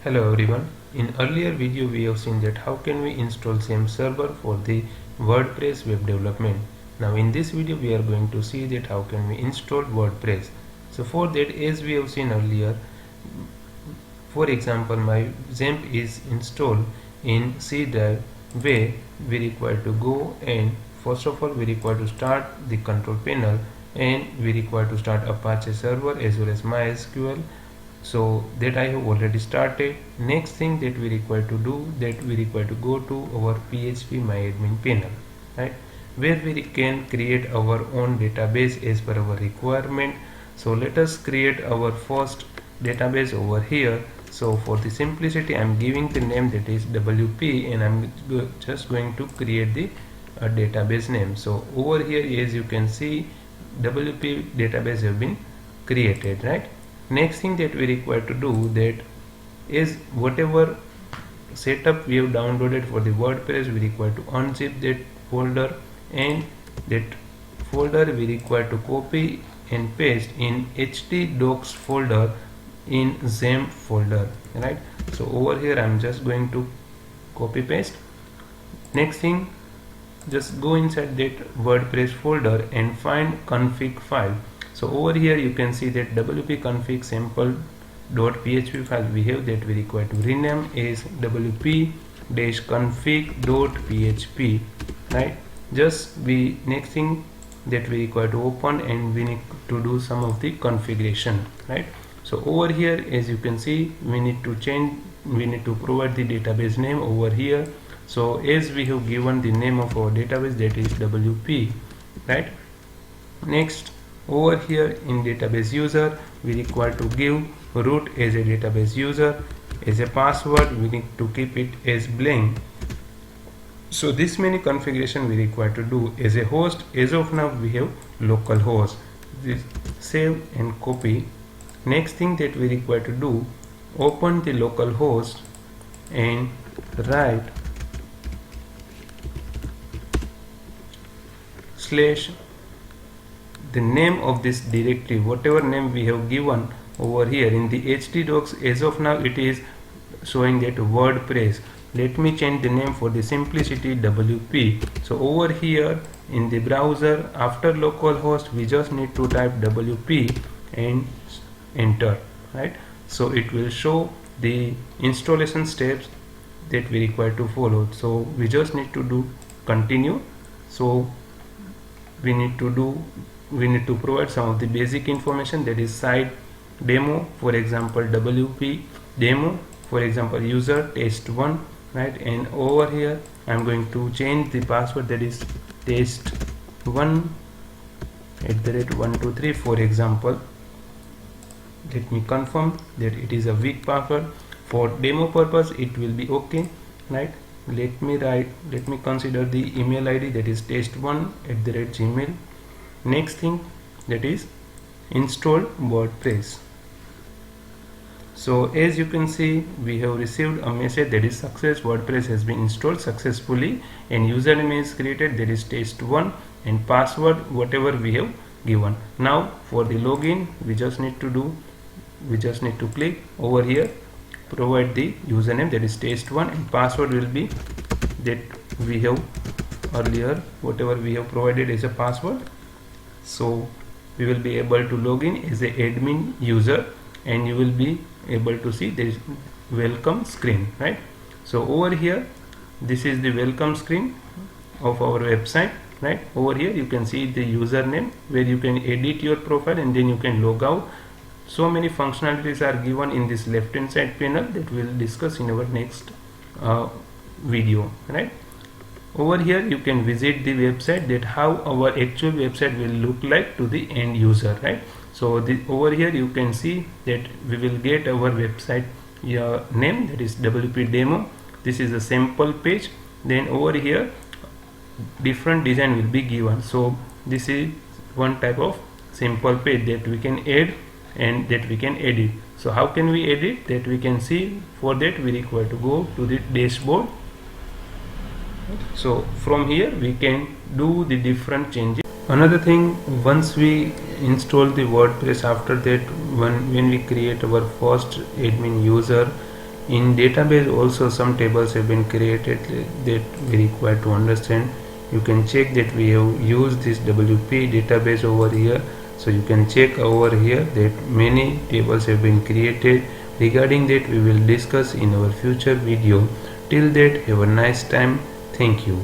Hello everyone. In earlier video we have seen that how can we install same server for the WordPress web development. Now in this video we are going to see that how can we install WordPress. So for that, as we have seen earlier, for example my XAMPP is installed in C drive, where we require to go and first of all we require to start the control panel, and we require to start Apache server as well as MySQL. So that I have already started. Next thing that we require to do, that we require to go to our PHP MyAdmin panel, right, where we can create our own database as per our requirement. So let us create our first database over here. So for the simplicity, I'm giving the name that is WP, and I'm just going to create the database name. So over here, as you can see, WP database have been created, right? Next thing that we require to do, that is whatever setup we have downloaded for the WordPress, we require to unzip that folder, and that folder we require to copy and paste in htdocs folder in XAMPP folder, right? So over here I'm just going to copy paste. Next thing, just go inside that WordPress folder and find config file. So over here you can see that wp config sample.php file we have, that we require to rename as wp-config.php, right? Just we next thing that we require to open, and we need to do some of the configuration, right? So over here, as you can see, we need to provide the database name over here. So as we have given the name of our database, that is WP, right? Next, over here in database user, we require to give root as a database user. As a password, we need to keep it as blank. So this many configuration we require to do. As a host, as of now we have local host. This save and copy. Next thing that we require to do, open the local host and write / the name of this directory, whatever name we have given over here in the htdocs. As of now it is showing that WordPress. Let me change the name for the simplicity, WP. So over here in the browser, after localhost, we just need to type WP and enter, right? So it will show the installation steps that we require to follow. So we just need to do continue. So we need to provide some of the basic information, that is site demo, for example WP demo, for example user test1, right? And over here I'm going to change the password, that is test1@123, for example. Let me confirm that it is a weak password. For demo purpose it will be okay, right? Let me consider the email ID, that is test1@gmail. Next thing, that is install WordPress. So as you can see, we have received a message that is success, WordPress has been installed successfully, and username is created, that is test1, and password whatever we have given. Now for the login, we just need to click over here, provide the username, that is test1, and password will be that we have earlier, whatever we have provided as a password. So we will be able to log in as a admin user, and you will be able to see there is welcome screen, right? So over here, this is the welcome screen of our website, right? Over here you can see the username, where you can edit your profile and then you can log out. So many functionalities are given in this left hand side panel that we will discuss in our next video, right? Over here you can visit the website, that how our actual website will look like to the end user, right? So over here you can see that we will get our website name, that is WP demo. This is a sample page. Then over here different design will be given. So this is one type of simple page that we can add and that we can edit. So how can we edit? That we can see. For that we require to go to the dashboard. So from here we can do the different changes. Another thing, once we install the WordPress, after that when we create our first admin user, In database also some tables have been created that we require to understand. You can check that we have used this WP database over here. So you can check over here that many tables have been created. Regarding that we will discuss in our future video. Till that, have a nice time. Thank you.